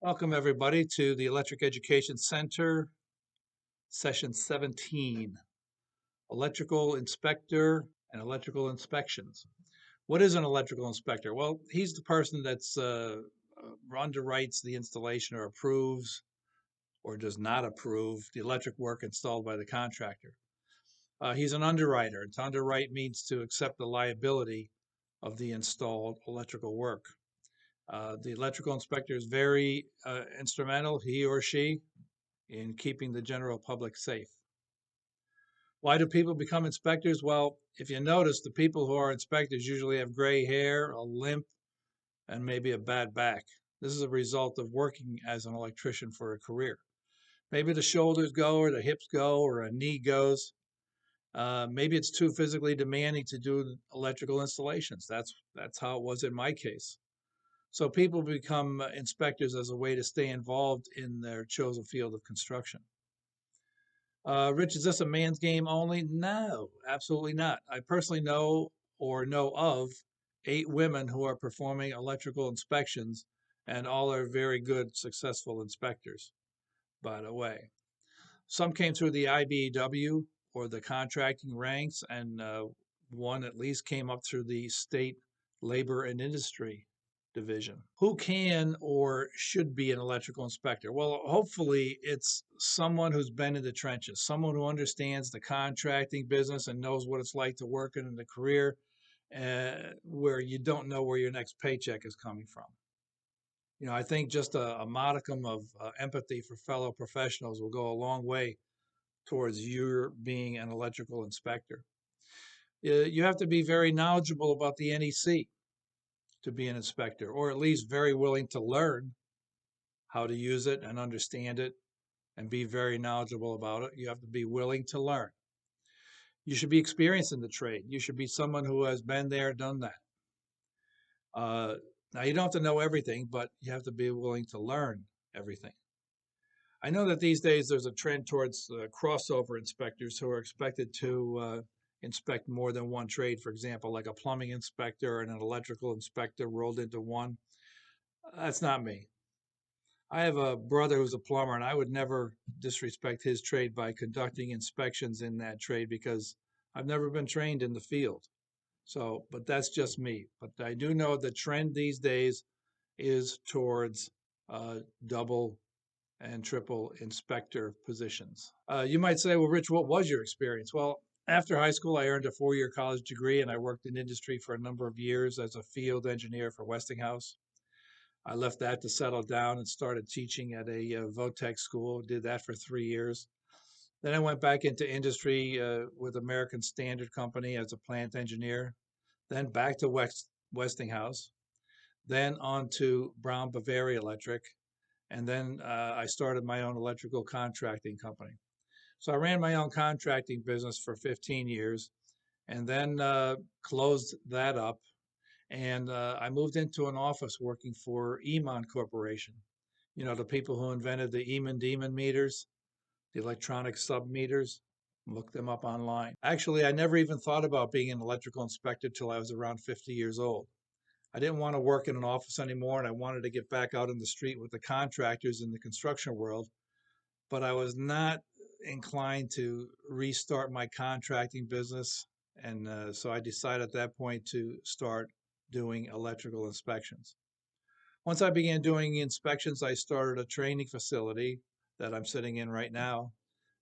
Welcome, everybody, to the Electric Education Center, session 17, Electrical Inspector and Electrical Inspections. What is an electrical inspector? Well, he's the person that's underwrites the installation or approves or does not approve the electric work installed by the contractor. He's an underwriter. And to underwrite means to accept the liability of the installed electrical work. The electrical inspector is very instrumental, he or she, in keeping the general public safe. Why do people become inspectors? Well, if you notice, the people who are inspectors usually have gray hair, a limp, and maybe a bad back. This is a result of working as an electrician for a career. Maybe the shoulders go, or the hips go, or a knee goes. Maybe it's too physically demanding to do electrical installations. That's how it was in my case. So people become inspectors as a way to stay involved in their chosen field of construction. Rich, is this a man's game only? No, absolutely not. I personally know or know of 8 women who are performing electrical inspections, and all are very good, successful inspectors, by the way. Some came through the IBEW or the contracting ranks, and one at least came up through the state labor and industry division. Who can or should be an electrical inspector? Well, hopefully it's someone who's been in the trenches, someone who understands the contracting business and knows what it's like to work in the career where you don't know where your next paycheck is coming from. I think just a modicum of empathy for fellow professionals will go a long way towards your being an electrical inspector. You have to be very knowledgeable about the NEC to be an inspector, or at least very willing to learn how to use it and understand it and be very knowledgeable about it. You have to be willing to learn. You should be experienced in the trade. You should be someone who has been there, done that. Uh, Now, you don't have to know everything, but you have to be willing to learn everything. I know that these days there's a trend towards crossover inspectors who are expected to inspect more than one trade, for example, like a plumbing inspector and an electrical inspector rolled into one. That's not me. I have a brother who's a plumber, and I would never disrespect his trade by conducting inspections in that trade because I've never been trained in the field. So, but that's just me. But I do know the trend these days is towards double and triple inspector positions. You might say, well, Rich, what was your experience? Well, after high school, I earned a 4-year college degree and I worked in industry for a number of years as a field engineer for Westinghouse. I left that to settle down and started teaching at a Votech school. Did that for 3 years. Then I went back into industry with American Standard Company as a plant engineer. Then back to Westinghouse. Then on to Brown Bavaria Electric. And then I started my own electrical contracting company. So I ran my own contracting business for 15 years and then closed that up, and I moved into an office working for Emon Corporation. The people who invented the Eman Demon meters, the electronic sub meters. Look them up online. Actually, I never even thought about being an electrical inspector till I was around 50 years old. I didn't want to work in an office anymore, and I wanted to get back out in the street with the contractors in the construction world. But I was not inclined to restart my contracting business. And so I decided at that point to start doing electrical inspections. Once I began doing inspections, I started a training facility that I'm sitting in right now.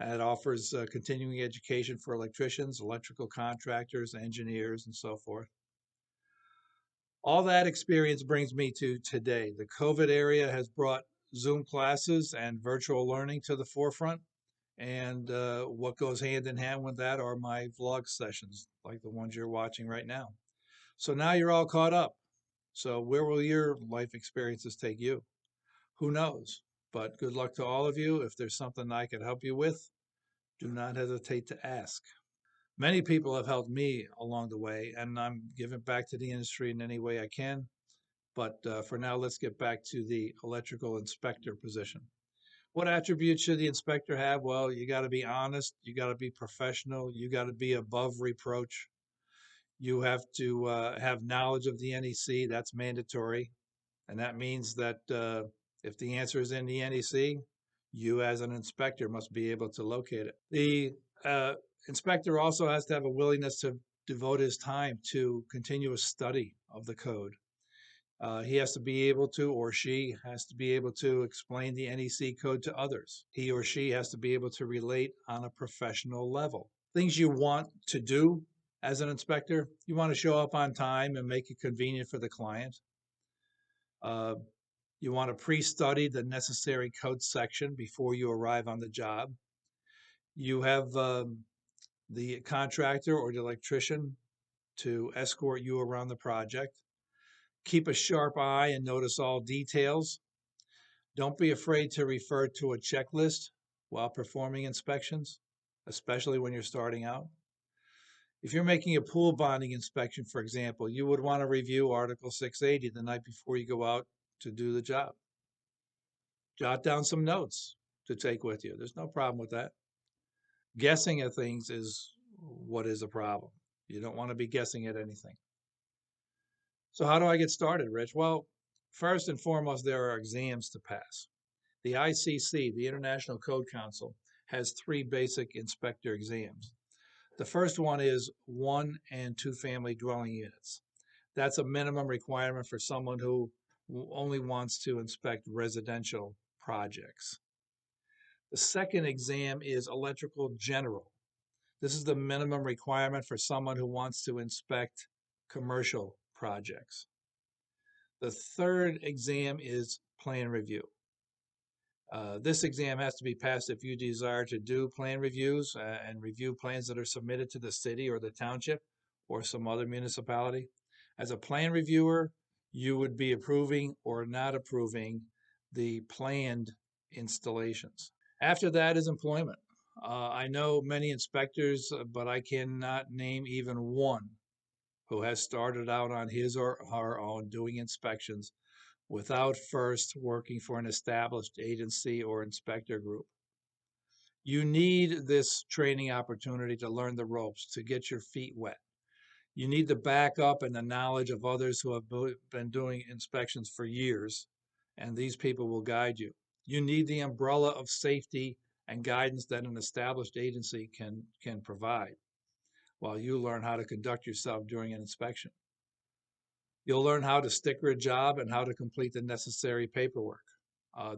And it offers continuing education for electricians, electrical contractors, engineers, and so forth. All that experience brings me to today. The COVID area has brought Zoom classes and virtual learning to the forefront. And what goes hand in hand with that are my vlog sessions, like the ones you're watching right now. So now you're all caught up. So where will your life experiences take you? Who knows? But good luck to all of you. If there's something I could help you with, do not hesitate to ask. Many people have helped me along the way, and I'm giving back to the industry in any way I can. But for now, let's get back to the electrical inspector position. What attributes should the inspector have? Well, you got to be honest, you got to be professional, you got to be above reproach. You have to have knowledge of the NEC, that's mandatory. And that means that If the answer is in the NEC, you as an inspector must be able to locate it. The uh, inspector also has to have a willingness to devote his time to continuous study of the code. He has to be able to, or she has to be able to explain the NEC code to others. He or she has to be able to relate on a professional level. Things you want to do as an inspector, you want to show up on time and make it convenient for the client. Uh, you want to pre-study the necessary code section before you arrive on the job. You have the contractor or the electrician to escort you around the project. Keep a sharp eye and notice all details. Don't be afraid to refer to a checklist while performing inspections, especially when you're starting out. If you're making a pool bonding inspection, for example, you would want to review Article 680 the night before you go out to do the job. Jot down some notes to take with you. There's no problem with that. Guessing at things is what is a problem. You don't want to be guessing at anything. So how do I get started, Rich? Well, first and foremost, there are exams to pass. The ICC, the International Code Council, has 3 basic inspector exams. The first one is 1 and 2 family dwelling units. That's a minimum requirement for someone who only wants to inspect residential projects. The second exam is electrical general. This is the minimum requirement for someone who wants to inspect commercial projects. The third exam is plan review. This exam has to be passed if you desire to do plan reviews and review plans that are submitted to the city or the township or some other municipality. As a plan reviewer, you would be approving or not approving the planned installations. After that is employment. I know many inspectors, but I cannot name even one who has started out on his or her own doing inspections without first working for an established agency or inspector group. You need this training opportunity to learn the ropes, to get your feet wet. You need the backup and the knowledge of others who have been doing inspections for years, and these people will guide you. You need the umbrella of safety and guidance that an established agency can provide while you learn how to conduct yourself during an inspection. You'll learn how to sticker a job and how to complete the necessary paperwork.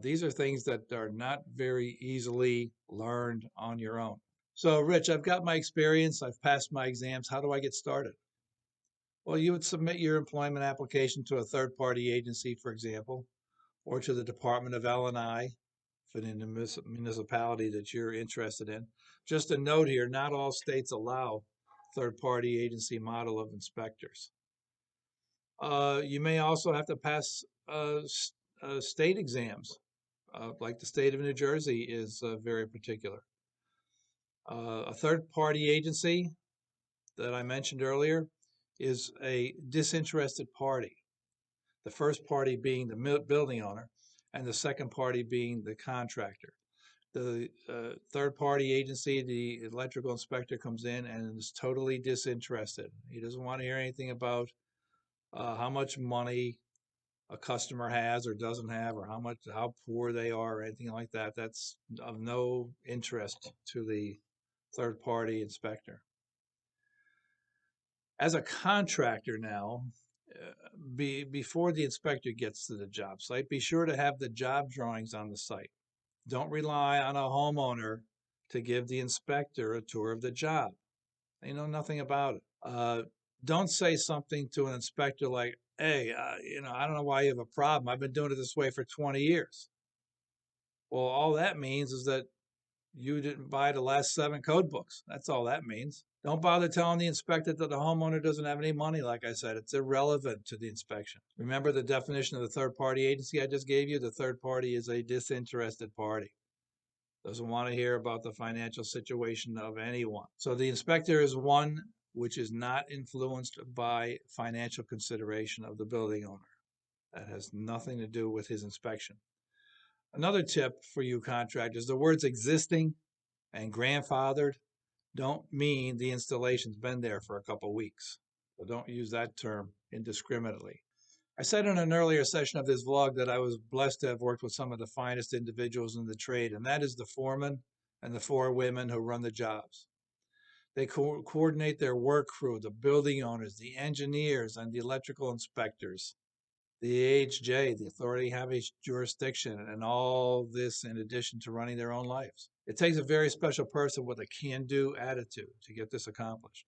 These are things that are not very easily learned on your own. So, Rich, I've got my experience. I've passed my exams. How do I get started? Well, you would submit your employment application to a third-party agency, for example, or to the Department of L&I for the municipality that you're interested in. Just a note here, not all states allow third-party agency model of inspectors. You may also have to pass state exams, like the state of New Jersey is very particular. A third-party agency that I mentioned earlier is a disinterested party. The first party being the building owner, and the second party being the contractor. The third-party agency, the electrical inspector, comes in and is totally disinterested. He doesn't want to hear anything about how much money a customer has or doesn't have, or how poor they are, or anything like that. That's of no interest to the third-party inspector. As a contractor now, before the inspector gets to the job site, be sure to have the job drawings on the site. Don't rely on a homeowner to give the inspector a tour of the job. They know nothing about it. Don't say something to an inspector like, hey, I don't know why you have a problem. I've been doing it this way for 20 years. Well, all that means is that you didn't buy the last 7 code books. That's all that means. Don't bother telling the inspector that the homeowner doesn't have any money. Like I said, it's irrelevant to the inspection. Remember the definition of the third-party agency I just gave you? The third party is a disinterested party. Doesn't want to hear about the financial situation of anyone. So the inspector is one which is not influenced by financial consideration of the building owner. That has nothing to do with his inspection. Another tip for you contractors, the words existing and grandfathered don't mean the installation's been there for a couple weeks. So don't use that term indiscriminately. I said in an earlier session of this vlog that I was blessed to have worked with some of the finest individuals in the trade, and that is the foreman and the four women who run the jobs. They coordinate their work crew, the building owners, the engineers, and the electrical inspectors, the AHJ, the authority having jurisdiction, and all this in addition to running their own lives. It takes a very special person with a can-do attitude to get this accomplished.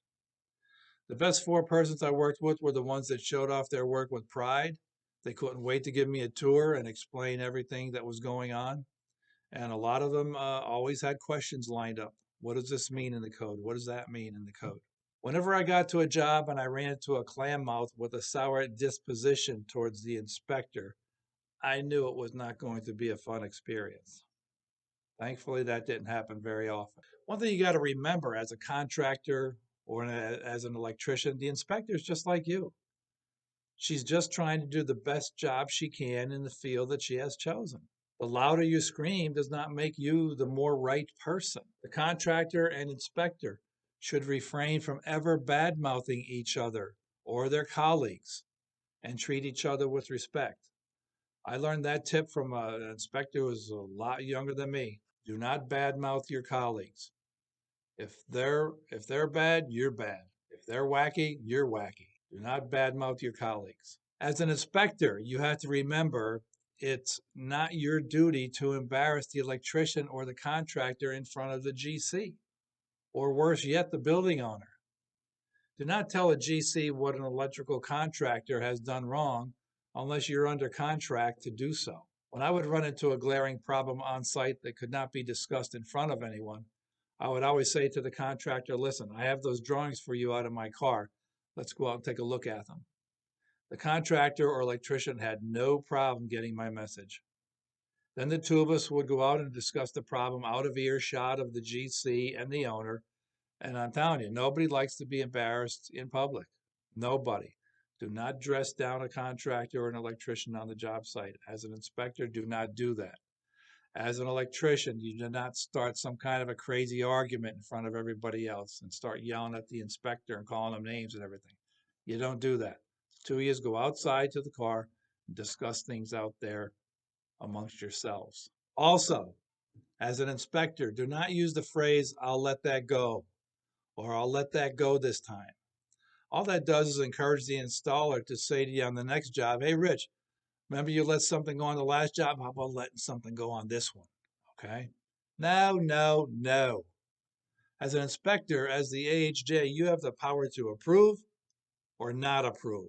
The best four persons I worked with were the ones that showed off their work with pride. They couldn't wait to give me a tour and explain everything that was going on. And a lot of them always had questions lined up. What does this mean in the code? What does that mean in the code? Whenever I got to a job and I ran into a clam mouth with a sour disposition towards the inspector, I knew it was not going to be a fun experience. Thankfully, that didn't happen very often. One thing you got to remember as a contractor or as an electrician, the inspector is just like you. She's just trying to do the best job she can in the field that she has chosen. The louder you scream does not make you the more right person. The contractor and inspector should refrain from ever bad-mouthing each other or their colleagues and treat each other with respect. I learned that tip from an inspector who was a lot younger than me. Do not badmouth your colleagues. If they're bad, you're bad. If they're wacky, you're wacky. Do not badmouth your colleagues. As an inspector, you have to remember it's not your duty to embarrass the electrician or the contractor in front of the GC, or worse yet, the building owner. Do not tell a GC what an electrical contractor has done wrong unless you're under contract to do so. When I would run into a glaring problem on site that could not be discussed in front of anyone, I would always say to the contractor, listen, I have those drawings for you out of my car. Let's go out and take a look at them. The contractor or electrician had no problem getting my message. Then the two of us would go out and discuss the problem out of earshot of the GC and the owner. And I'm telling you, nobody likes to be embarrassed in public. Nobody. Do not dress down a contractor or an electrician on the job site. As an inspector, do not do that. As an electrician, you do not start some kind of a crazy argument in front of everybody else and start yelling at the inspector and calling them names and everything. You don't do that. The two of you go outside to the car and discuss things out there amongst yourselves. Also, as an inspector, do not use the phrase, I'll let that go, or I'll let that go this time. All that does is encourage the installer to say to you on the next job, hey, Rich, remember you let something go on the last job? How about letting something go on this one? Okay? No, no, no. As an inspector, as the AHJ, you have the power to approve or not approve.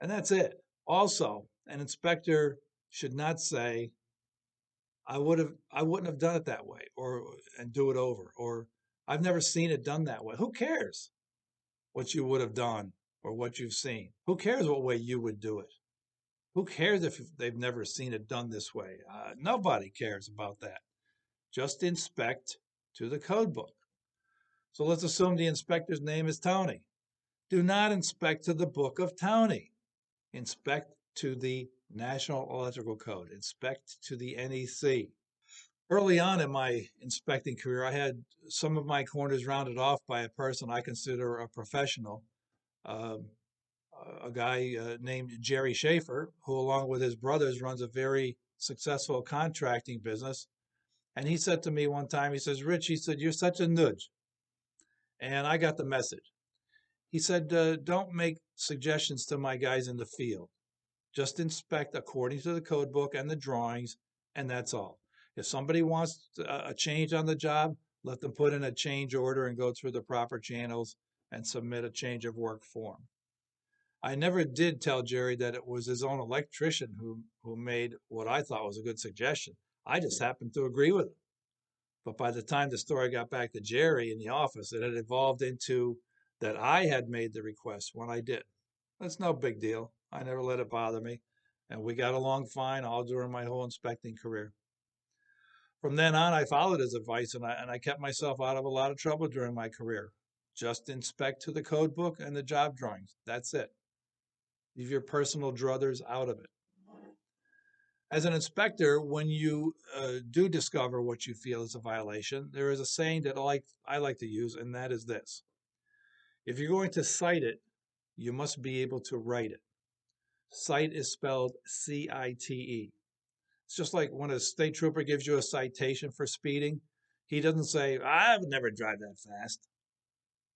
And that's it. Also, an inspector should not say, I wouldn't have done it that way, and do it over, or I've never seen it done that way. Who cares what you would have done or what you've seen? Who cares what way you would do it? Who cares if they've never seen it done this way? Nobody cares about that. Just inspect to the code book. So let's assume the inspector's name is Tony. Do not inspect to the book of Tony. Inspect to the National Electrical Code. Inspect to the NEC. Early on in my inspecting career, I had some of my corners rounded off by a person I consider a professional, a guy named Jerry Schaefer, who along with his brothers runs a very successful contracting business. And he said to me one time, he says, Rich, he said, you're such a nudge. And I got the message. He said, don't make suggestions to my guys in the field. Just inspect according to the code book and the drawings, and that's all. If somebody wants a change on the job, let them put in a change order and go through the proper channels and submit a change of work form. I never did tell Jerry that it was his own electrician who made what I thought was a good suggestion. I just happened to agree with him. But by the time the story got back to Jerry in the office, it had evolved into that I had made the request when I did. That's no big deal. I never let it bother me. And we got along fine all during my whole inspecting career. From then on, I followed his advice and I kept myself out of a lot of trouble during my career. Just inspect to the code book and the job drawings. That's it. Leave your personal druthers out of it. As an inspector, when you do discover what you feel is a violation, there is a saying that I like to use, and that is this. If you're going to cite it, you must be able to write it. Cite is spelled C-I-T-E. It's just like when a state trooper gives you a citation for speeding, he doesn't say, I would never drive that fast.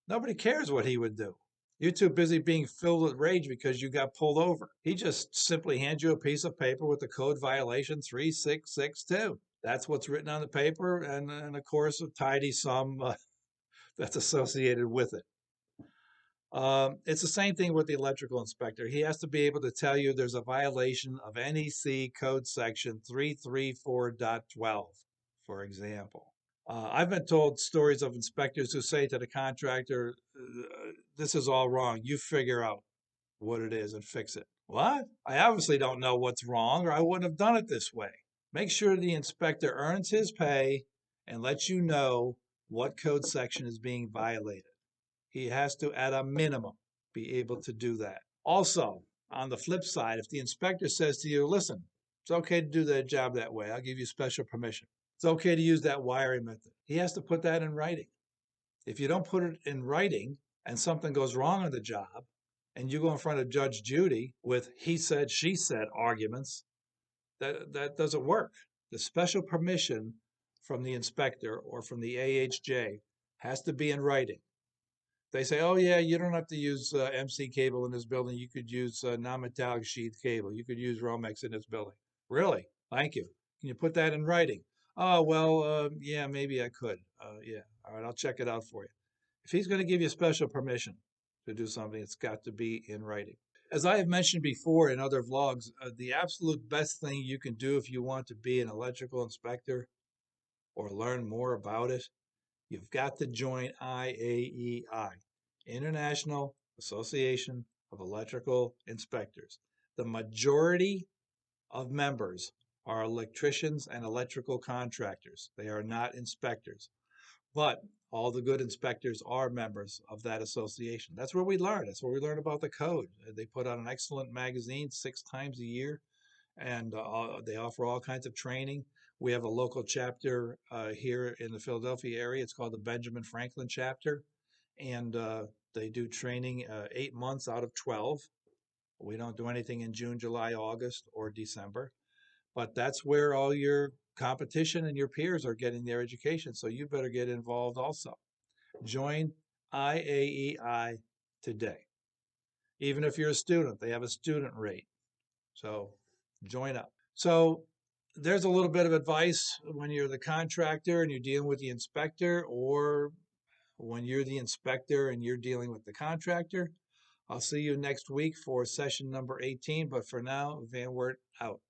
Nobody cares what he would do. You're too busy being filled with rage because you got pulled over. He just simply hands you a piece of paper with the code violation 3662. That's what's written on the paper, and of course, a tidy sum that's associated with it. It's the same thing with the electrical inspector. He has to be able to tell you there's a violation of NEC code section 334.12, for example. I've been told stories of inspectors who say to the contractor, this is all wrong. You figure out what it is and fix it. What? I obviously don't know what's wrong, or I wouldn't have done it this way. Make sure the inspector earns his pay and lets you know what code section is being violated. He has to, at a minimum, be able to do that. Also, on the flip side, if the inspector says to you, listen, it's okay to do that job that way, I'll give you special permission. It's okay to use that wiring method. He has to put that in writing. If you don't put it in writing and something goes wrong on the job, and you go in front of Judge Judy with he said, she said arguments, that doesn't work. The special permission from the inspector or from the AHJ has to be in writing. They say, oh yeah, you don't have to use MC cable in this building. You could use non-metallic sheath cable. You could use Romex in this building. Really? Thank you. Can you put that in writing? Oh, well, yeah, maybe I could. Yeah. All right, I'll check it out for you. If he's going to give you special permission to do something, it's got to be in writing. As I have mentioned before in other vlogs, the absolute best thing you can do if you want to be an electrical inspector or learn more about it, you've got to join IAEI, International Association of Electrical Inspectors. The majority of members are electricians and electrical contractors. They are not inspectors. But all the good inspectors are members of that association. That's where we learn. That's where we learn about the code. They put out an excellent magazine 6 times a year, and they offer all kinds of training. We have a local chapter here in the Philadelphia area. It's called the Benjamin Franklin chapter, and they do training 8 months out of 12. We don't do anything in June, July, August, or December, but that's where all your competition and your peers are getting their education. So you better get involved also. Join IAEI today. Even if you're a student, they have a student rate. So join up. So there's a little bit of advice when you're the contractor and you're dealing with the inspector, or when you're the inspector and you're dealing with the contractor. I'll see you next week for session number 18, but for now, Van Wert out.